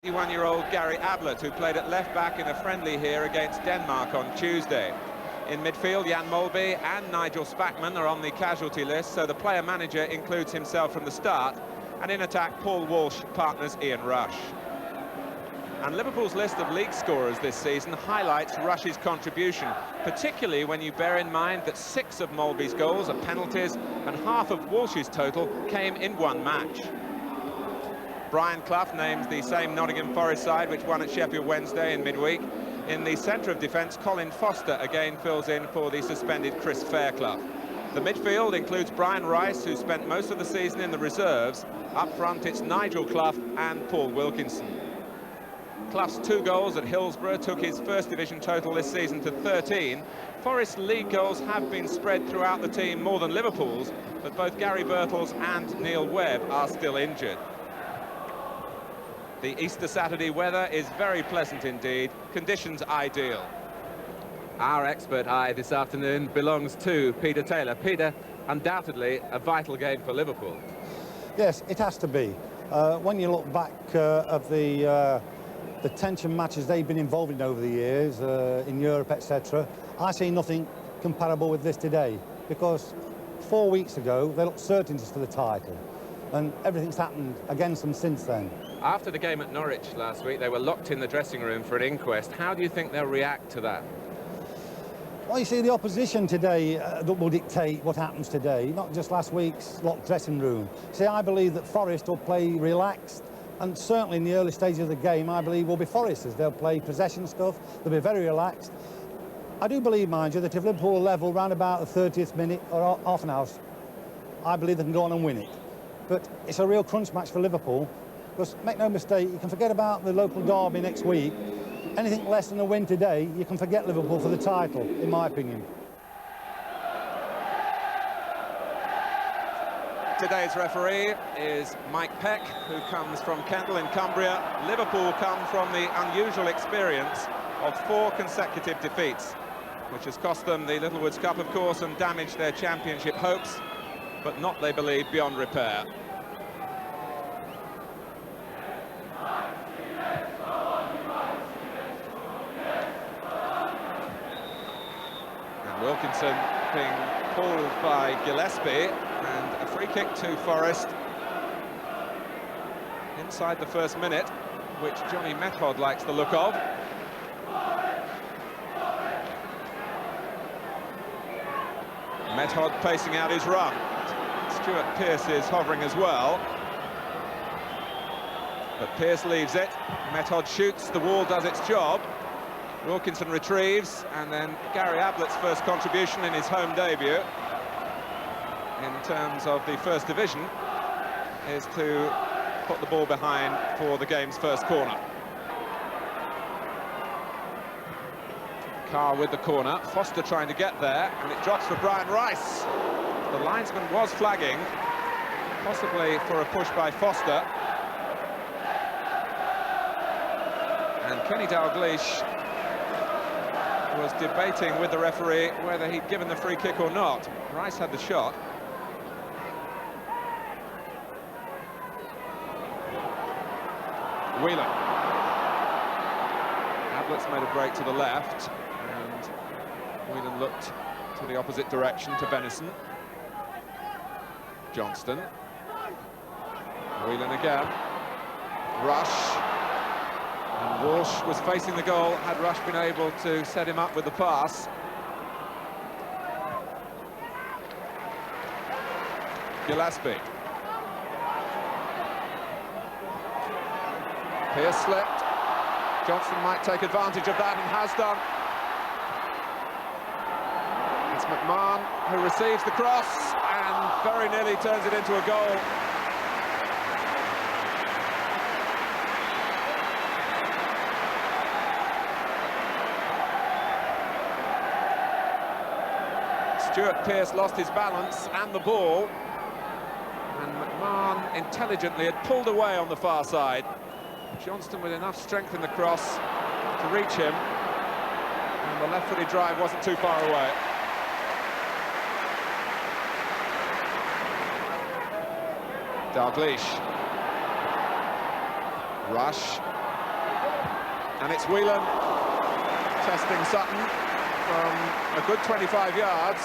21-year-old Gary Ablett, who played at left-back in a friendly here against Denmark on Tuesday. In midfield, Jan Molby and Nigel Spackman are on the casualty list, so the player-manager includes himself from the start. And in attack, Paul Walsh partners Ian Rush. And Liverpool's list of league scorers this season highlights Rush's contribution, particularly when you bear in mind that 6 of Molby's goals are penalties and half of Walsh's total came in one match. Brian Clough names the same Nottingham Forest side which won at Sheffield Wednesday in midweek. In the centre of defence, Colin Foster again fills in for the suspended Chris Fairclough. The midfield includes Brian Rice, who spent most of the season in the reserves. Up front, it's Nigel Clough and Paul Wilkinson. Clough's 2 goals at Hillsborough took his first division total this season to 13. Forest's league goals have been spread throughout the team more than Liverpool's, but both Gary Birtles and Neil Webb are still injured. The Easter Saturday weather is very pleasant indeed, conditions ideal. Our expert eye this afternoon belongs to Peter Taylor. Peter, undoubtedly a vital game for Liverpool. Yes, it has to be. When you look back of the tension matches they've been involved in over the years, in Europe, etc., I see nothing comparable with this today, because 4 weeks ago they looked certain for the title, and everything's happened against them since then. After the game at Norwich last week, they were locked in the dressing room for an inquest. How do you think they'll react to that? Well, you see, the opposition today that will dictate what happens today, not just last week's locked dressing room. See, I believe that Forest will play relaxed, and certainly in the early stages of the game, I believe will be Foresters. They'll play possession stuff, they'll be very relaxed. I do believe, mind you, that if Liverpool level round about the 30th minute or half an hour, I believe they can go on and win it. But it's a real crunch match for Liverpool, because make no mistake, you can forget about the local derby next week. Anything less than a win today, you can forget Liverpool for the title, in my opinion. Today's referee is Mike Peck, who comes from Kendal in Cumbria. Liverpool come from the unusual experience of 4 consecutive defeats, which has cost them the Littlewoods Cup, of course, and damaged their championship hopes, but not, they believe, beyond repair. Wilkinson being pulled by Gillespie, and a free kick to Forest inside the first minute, which Johnny Method likes the look of. Method pacing out his run. Stuart Pearce is hovering as well, but Pearce leaves it. Method shoots, the wall does its job. Wilkinson retrieves, and then Gary Ablett's first contribution in his home debut in terms of the First Division is to put the ball behind for the game's first corner. Carr with the corner, Foster trying to get there, and it drops for Brian Rice. The linesman was flagging, possibly for a push by Foster. And Kenny Dalglish was debating with the referee whether he'd given the free kick or not. Rice had the shot. Whelan. Ablett's made a break to the left, and Whelan looked to the opposite direction to Benison. Johnston. Whelan again. Rush. And Walsh was facing the goal, had Rush been able to set him up with the pass. Gillespie. Pearce slipped. Johnston might take advantage of that and has done. It's McMahon who receives the cross and very nearly turns it into a goal. Stuart Pearce lost his balance and the ball, and McMahon intelligently had pulled away on the far side. Johnston with enough strength in the cross to reach him, and the left-footed drive wasn't too far away. Dalglish. Rush. And it's Whelan testing Sutton from a good 25 yards.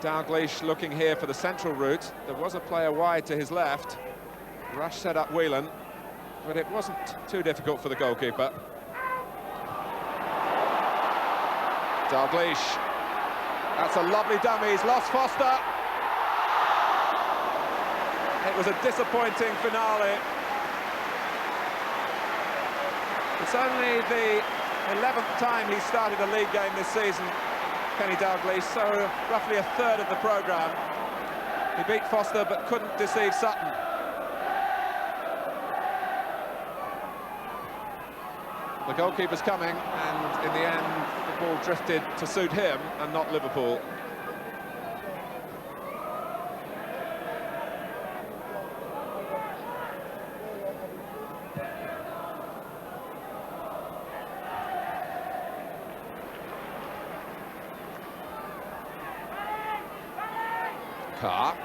Dalglish looking here for the central route. There was a player wide to his left. Rush set up Whelan, but it wasn't too difficult for the goalkeeper. Dalglish. That's a lovely dummy. He's lost Foster. It was a disappointing finale. It's only the 11th time he started a league game this season, Kenny Dalglish, so roughly a third of the programme. He beat Foster but couldn't deceive Sutton. The goalkeeper's coming, and in the end the ball drifted to suit him and not Liverpool. Carr.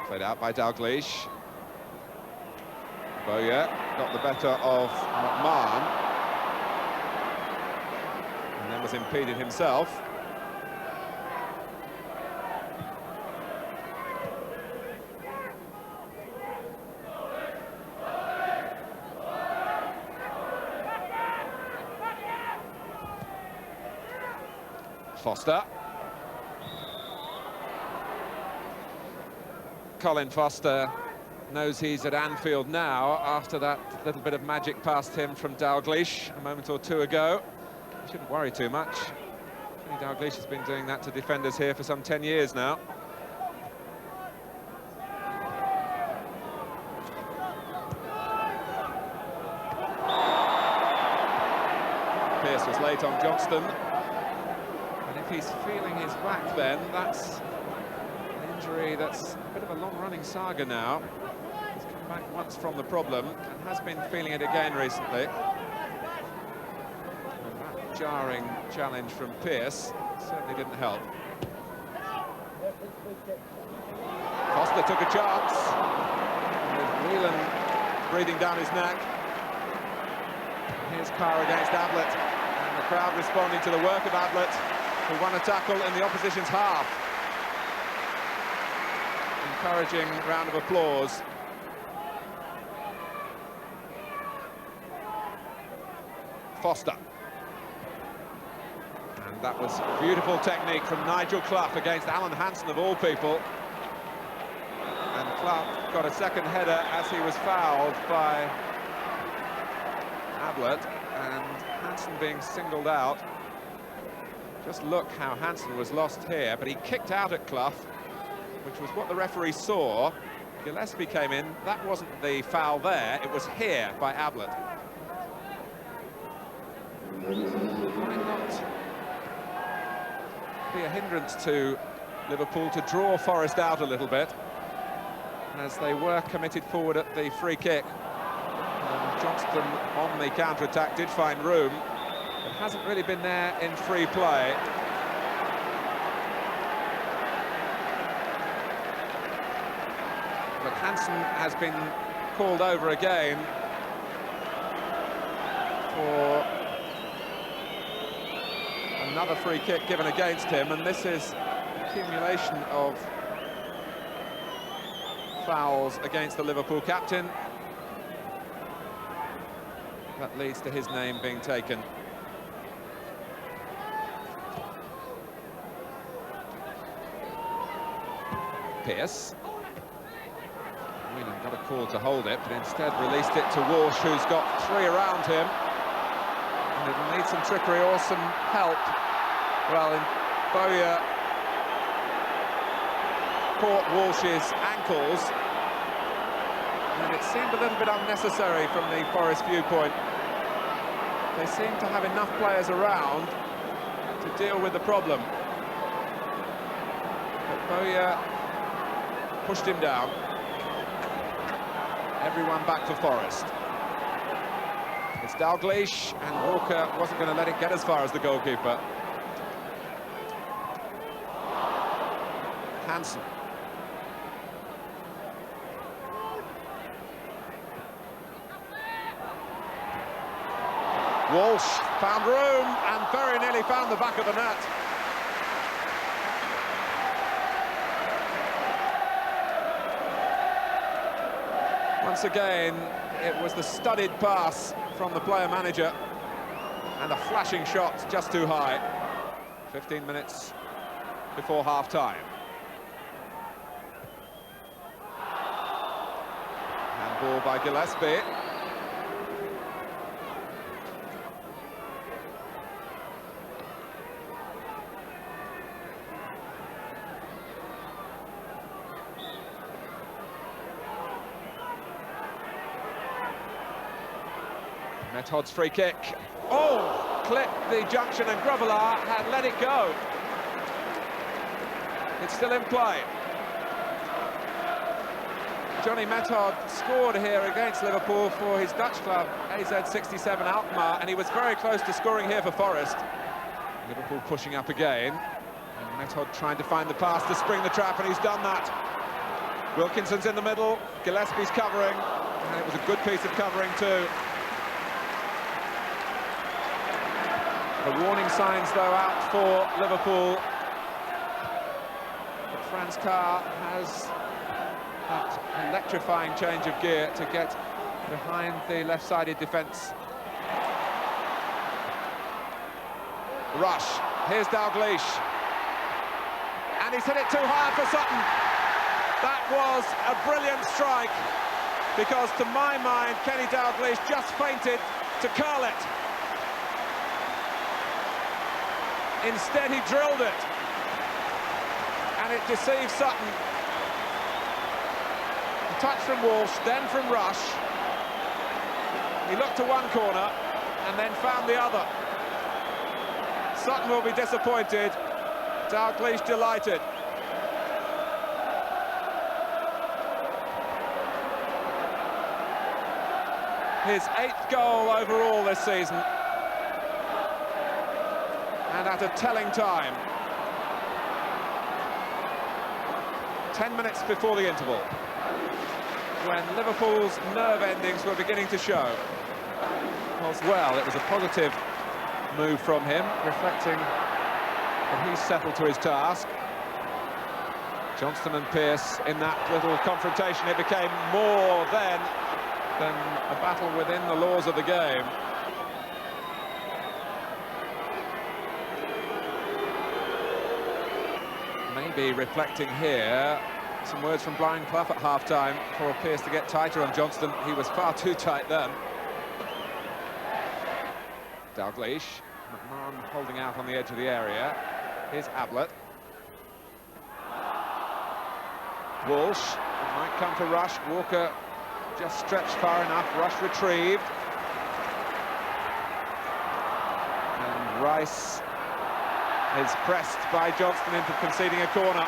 Played out by Dalglish. Bowyer got the better of McMahon and then was impeded himself. Foster. Colin Foster knows he's at Anfield now after that little bit of magic past him from Dalglish a moment or two ago. He shouldn't worry too much. Kenny Dalglish has been doing that to defenders here for some 10 years now. Pearce was late on Johnston. If he's feeling his back, then that's an injury that's a bit of a long-running saga now. He's come back once from the problem and has been feeling it again recently. And that jarring challenge from Pearce certainly didn't help. Foster took a chance, with Whelan breathing down his neck. Here's Carr against Ablett, and the crowd responding to the work of Ablett, who won a tackle in the opposition's half. Encouraging round of applause. Foster. And that was beautiful technique from Nigel Clough against Alan Hansen, of all people. And Clough got a second header as he was fouled by Ablett, and Hansen being singled out. Just look how Hansen was lost here, but he kicked out at Clough, which was what the referee saw. Gillespie came in. That wasn't the foul there, it was here by Ablett. Might not be a hindrance to Liverpool to draw Forest out a little bit, as they were committed forward at the free kick. Johnston on the counter-attack did find room. It hasn't really been there in free play. But Hansen has been called over again for another free kick given against him, and this is accumulation of fouls against the Liverpool captain. That leads to his name being taken. Pearce. Whelan got a call to hold it, but instead released it to Walsh, who's got three around him. And it'll need some trickery or some help. Well, Bowyer caught Walsh's ankles, and it seemed a little bit unnecessary from the Forest viewpoint. They seem to have enough players around to deal with the problem. But Bowyer pushed him down. Everyone back for Forest. It's Dalglish, and Walker wasn't going to let it get as far as the goalkeeper. Hansen. Walsh found room and very nearly found the back of the net. Once again, it was the studied pass from the player-manager and a flashing shot just too high. 15 minutes before half-time. Handball by Gillespie. Method's free kick. Oh, clipped the junction, and Grobbelaar had let it go. It's still in play. Johnny Method scored here against Liverpool for his Dutch club, AZ67 Alkmaar, and he was very close to scoring here for Forest. Liverpool pushing up again, and Method trying to find the pass to spring the trap, and he's done that. Wilkinson's in the middle, Gillespie's covering, and it was a good piece of covering too. The warning signs, though, out for Liverpool. But Franz Carr has that electrifying change of gear to get behind the left-sided defence. Rush. Here's Dalglish. And he's hit it too hard for Sutton. That was a brilliant strike, because to my mind, Kenny Dalglish just feinted to curl it. Instead, he drilled it, and it deceived Sutton. A touch from Walsh, then from Rush. He looked to one corner, and then found the other. Sutton will be disappointed, Dalglish delighted. His 8th goal overall this season. And at a telling time. 10 minutes before the interval, when Liverpool's nerve endings were beginning to show. Well, it was a positive move from him, reflecting that he's settled to his task. Johnston and Pearce in that little confrontation, it became more then than a battle within the laws of the game. Maybe reflecting here, some words from Brian Clough at half-time for Pearce to get tighter on Johnston. He was far too tight then. Dalglish, McMahon holding out on the edge of the area. Here's Ablett. Walsh, it might come for Rush. Walker just stretched far enough. Rush retrieved. And Rice is pressed by Johnston into conceding a corner.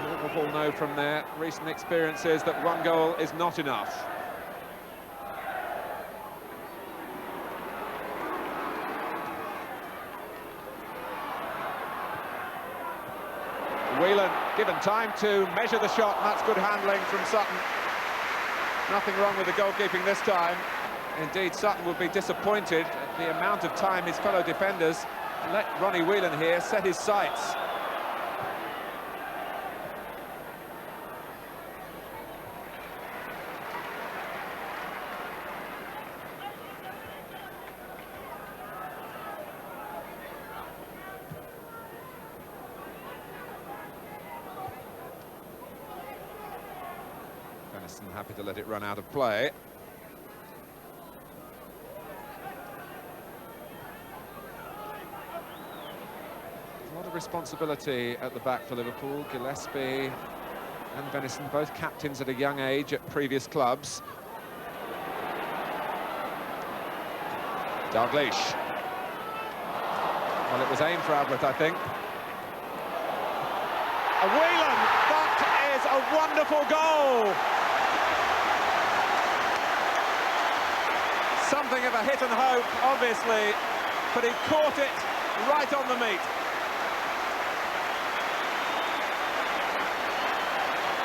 Liverpool know from their recent experiences that one goal is not enough. Whelan given time to measure the shot, and that's good handling from Sutton. Nothing wrong with the goalkeeping this time. Indeed, Sutton would be disappointed at the amount of time his fellow defenders let Ronnie Whelan here set his sights. Happy to let it run out of play. A lot of responsibility at the back for Liverpool. Gillespie and Venison, both captains at a young age at previous clubs. Dalglish. Well, it was aimed for Albert, I think. A Whelan, that is a wonderful goal. Something of a hit and hope, obviously, but he caught it right on the meat.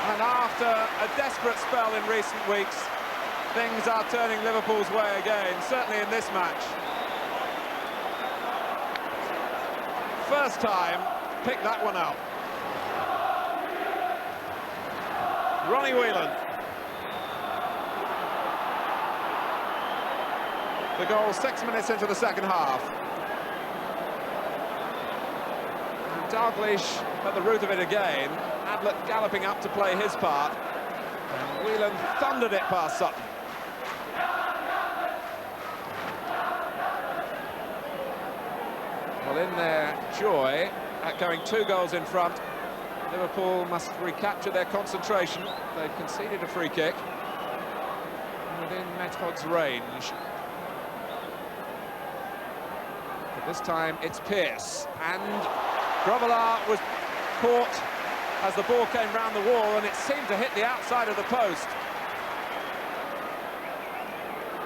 And after a desperate spell in recent weeks, things are turning Liverpool's way again, certainly in this match. First time, pick that one up. Ronnie Whelan. The goal 6 minutes into the second half. And Dalglish at the root of it again. Ablett galloping up to play his part. And Whelan thundered it past Sutton. Well, in their joy at going 2 goals in front, Liverpool must recapture their concentration. They've conceded a free kick within Method's range. But this time it's Pearce, and Grobbelaar was caught as the ball came round the wall, and it seemed to hit the outside of the post.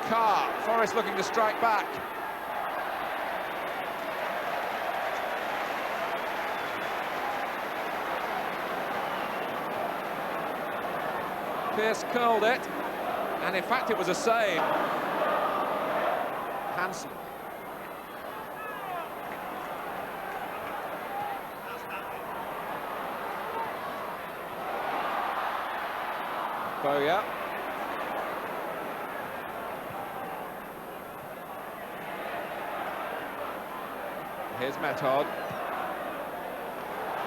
Carr, Forrest looking to strike back. Pearce curled it, and in fact it was a save. Hansen. Bowyer. Here's Method.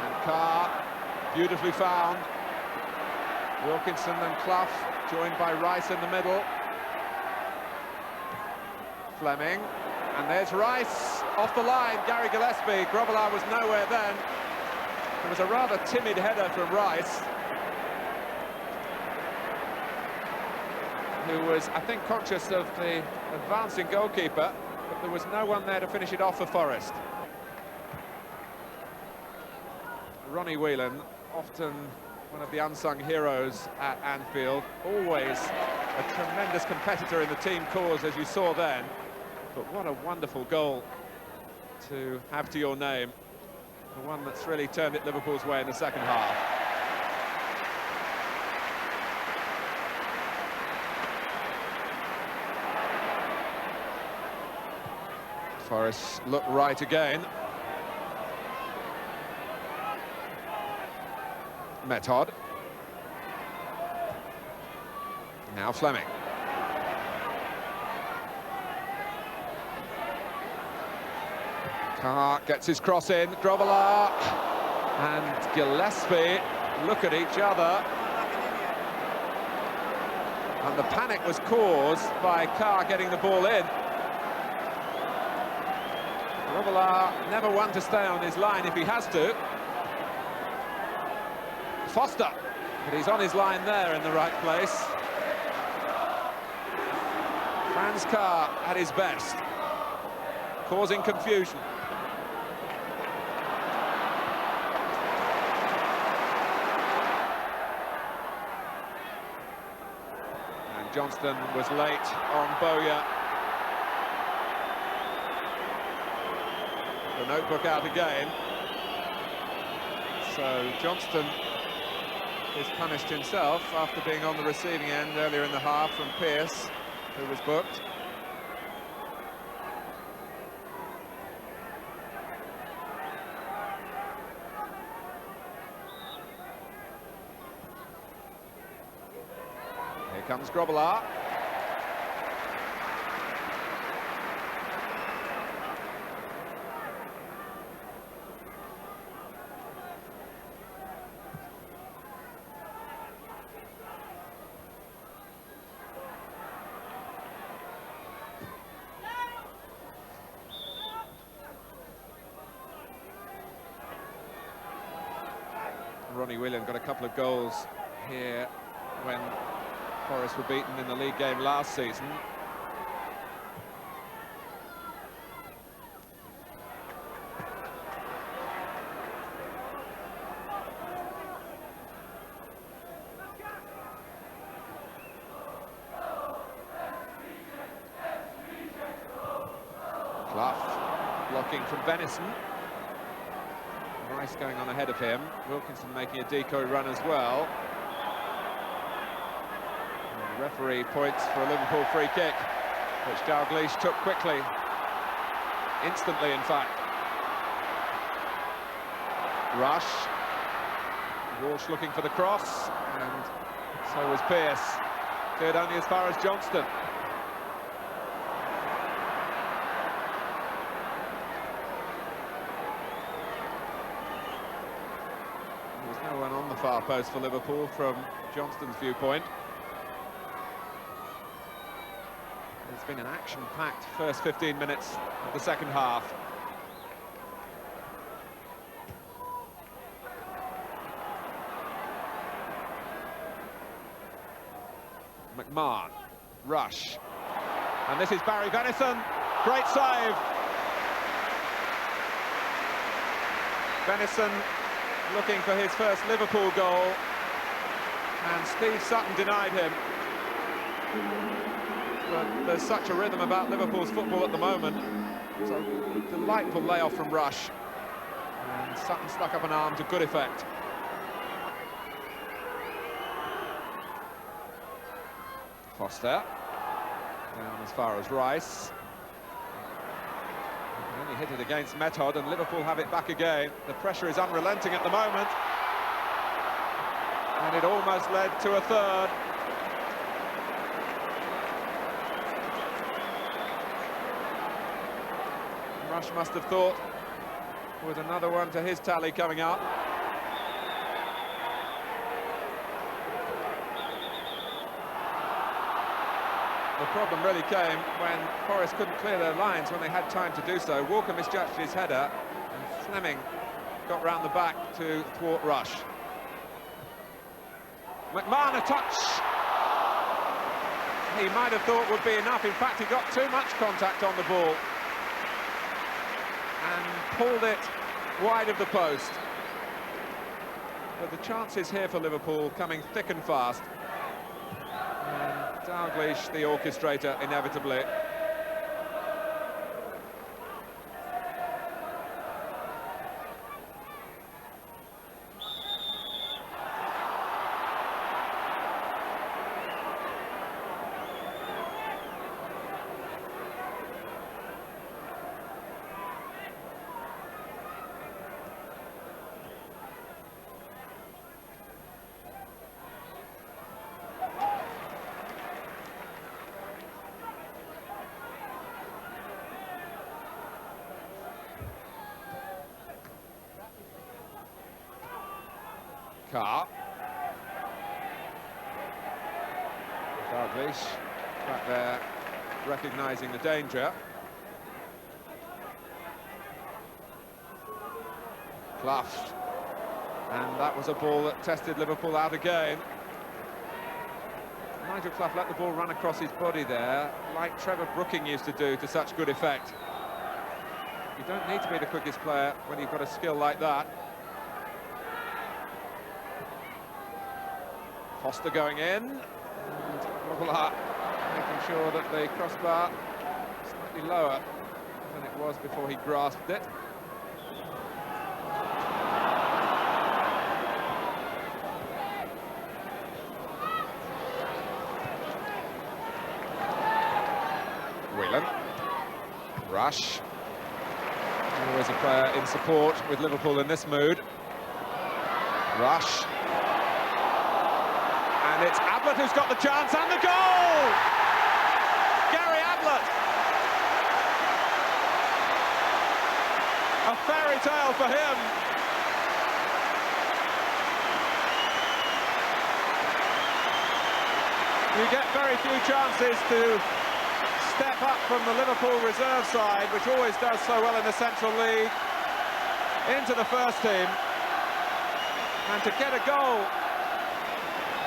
And Carr, beautifully found. Wilkinson and Clough, joined by Rice in the middle. Fleming, and there's Rice off the line. Gary Gillespie. Grobbelaar was nowhere then. It was a rather timid header from Rice, who was, I think, conscious of the advancing goalkeeper, but there was no one there to finish it off for Forest. Ronnie Whelan, often one of the unsung heroes at Anfield, always a tremendous competitor in the team cause, as you saw then. But what a wonderful goal to have to your name, the one that's really turned it Liverpool's way in the second half. Forrest look right again. Method. Now Fleming. Carr gets his cross in. Grobbelaar and Gillespie look at each other. And the panic was caused by Carr getting the ball in. Grobbelaar never one to stay on his line if he has to. Foster, but he's on his line there in the right place. Franz Carr at his best, causing confusion. And Johnston was late on Bowyer. The notebook out again. So Johnston is punished himself after being on the receiving end earlier in the half from Pearce, who was booked. Here comes Grobbelaar. Ronnie Whelan got a couple of goals here when Forest were beaten in the league game last season. Clough blocking from Benison. Rice going on ahead of him. Wilkinson making a decoy run as well. And the referee points for a Liverpool free kick, which Dalglish took quickly. Instantly, in fact. Rush. Walsh looking for the cross, and so was Pearce. Cleared only as far as Johnston. There's no one on the far post for Liverpool from Johnston's viewpoint. It's been an action-packed first 15 minutes of the second half. McMahon, Rush, and this is Barry Benison. Great save. Benison looking for his first Liverpool goal, and Steve Sutton denied him. But there's such a rhythm about Liverpool's football at the moment. So delightful layoff from Rush, and Sutton stuck up an arm to good effect. Foster down as far as Rice. He can only hit it against Method, and Liverpool have it back again. The pressure is unrelenting at the moment, and it almost led to a third. Rush must have thought with another one to his tally coming up. The problem really came when Forest couldn't clear their lines when they had time to do so. Walker misjudged his header, and Fleming got round the back to thwart Rush. McMahon, a touch he might have thought would be enough. In fact, he got too much contact on the ball and pulled it wide of the post. But the chances here for Liverpool coming thick and fast. Dalglish, the orchestrator, inevitably. Carr. Dalglish back there, recognising the danger. Clough. And that was a ball that tested Liverpool out again. Nigel Clough let the ball run across his body there, like Trevor Brooking used to do to such good effect. You don't need to be the quickest player when you've got a skill like that. Foster going in, and Robillard making sure that the crossbar is slightly lower than it was before he grasped it. Whelan, Rush, always a player in support with Liverpool in this mood. Rush. And it's Ablett who's got the chance, and the goal! Gary Ablett! A fairy tale for him. You get very few chances to step up from the Liverpool reserve side, which always does so well in the Central League, into the first team. And to get a goal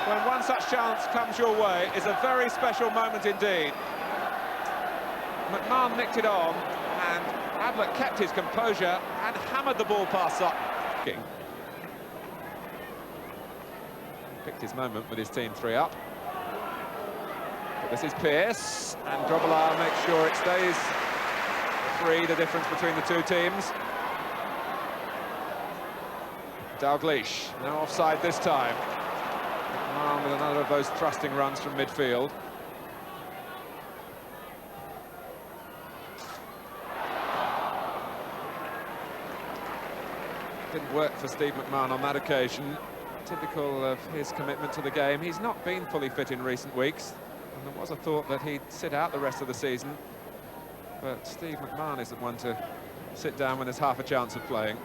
when one such chance comes your way is a very special moment indeed. McMahon nicked it on, and Ablett kept his composure and hammered the ball past Sutton. Picked his moment with his team 3 up. But this is Pearce, and Robillard makes sure it stays 3, the difference between the two teams. Dalglish, no offside this time. With another of those thrusting runs from midfield. Didn't work for Steve McMahon on that occasion. Typical of his commitment to the game. He's not been fully fit in recent weeks, and there was a thought that he'd sit out the rest of the season. But Steve McMahon isn't one to sit down when there's half a chance of playing.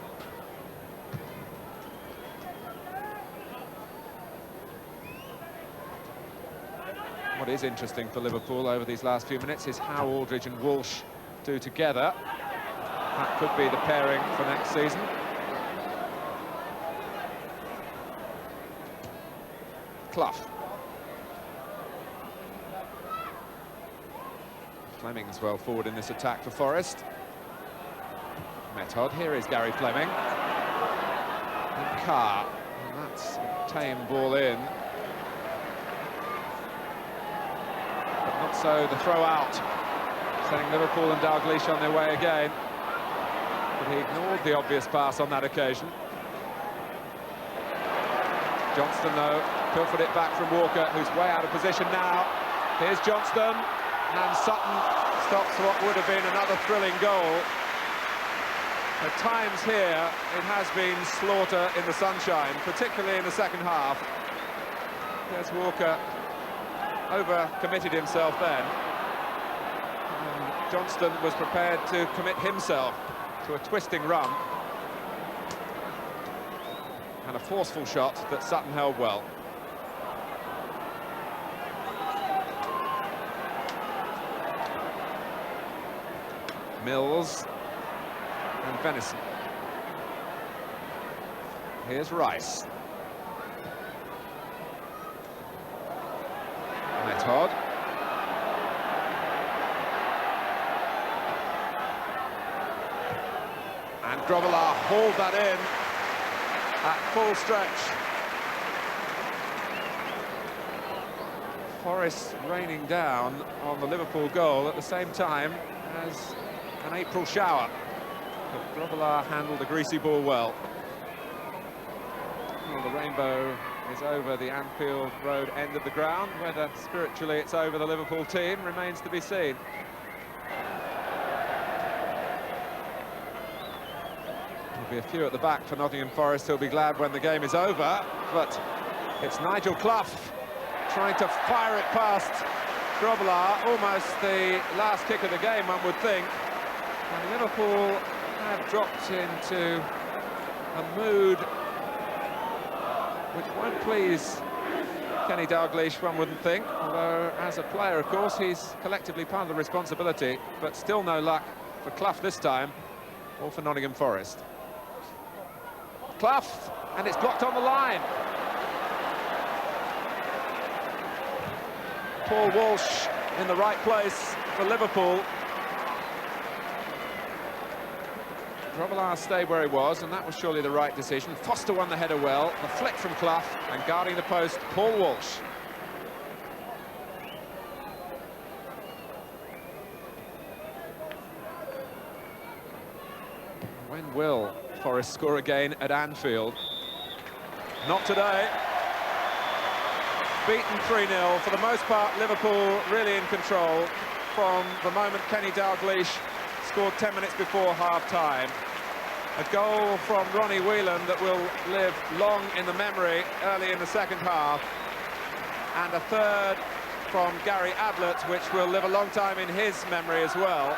What is interesting for Liverpool over these last few minutes is how Aldridge and Walsh do together. That could be the pairing for next season. Clough. Fleming's well forward in this attack for Forest. Method, here is Gary Fleming. And Carr. And that's a tame ball in. So the throw out, sending Liverpool and Dalglish on their way again. But he ignored the obvious pass on that occasion. Johnston, though, pilfered it back from Walker, who's way out of position now. Here's Johnston, and Sutton stops what would have been another thrilling goal. At times here, it has been slaughter in the sunshine, particularly in the second half. There's Walker. Over-committed himself then. And Johnston was prepared to commit himself to a twisting run. And a forceful shot that Sutton held well. Mills and Venison. Here's Rice. Method. And Grobbelaar hauled that in at full stretch. Forest raining down on the Liverpool goal at the same time as an April shower. But Grobbelaar handled the greasy ball well. Well, the rainbow is over the Anfield Road end of the ground. Whether spiritually it's over the Liverpool team remains to be seen. There'll be a few at the back for Nottingham Forest who'll be glad when the game is over, but it's Nigel Clough trying to fire it past Grobbelaar, almost the last kick of the game, one would think. And Liverpool have dropped into a mood which won't please Kenny Dalglish, one wouldn't think. Although, as a player, of course, he's collectively part of the responsibility. But still no luck for Clough this time, or for Nottingham Forest. Clough, and it's blocked on the line. Paul Walsh in the right place for Liverpool. Grobbelaar stayed where he was, and that was surely the right decision. Foster won the header well. The flick from Clough, and guarding the post, Paul Walsh. When will Forest score again at Anfield? Not today. Beaten 3-0. For the most part, Liverpool really in control from the moment Kenny Dalglish scored 10 minutes before half-time. A goal from Ronnie Whelan that will live long in the memory early in the second half. And a third from Gary Ablett, which will live a long time in his memory as well,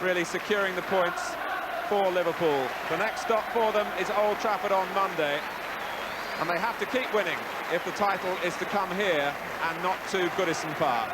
really securing the points for Liverpool. The next stop for them is Old Trafford on Monday, and they have to keep winning if the title is to come here and not to Goodison Park.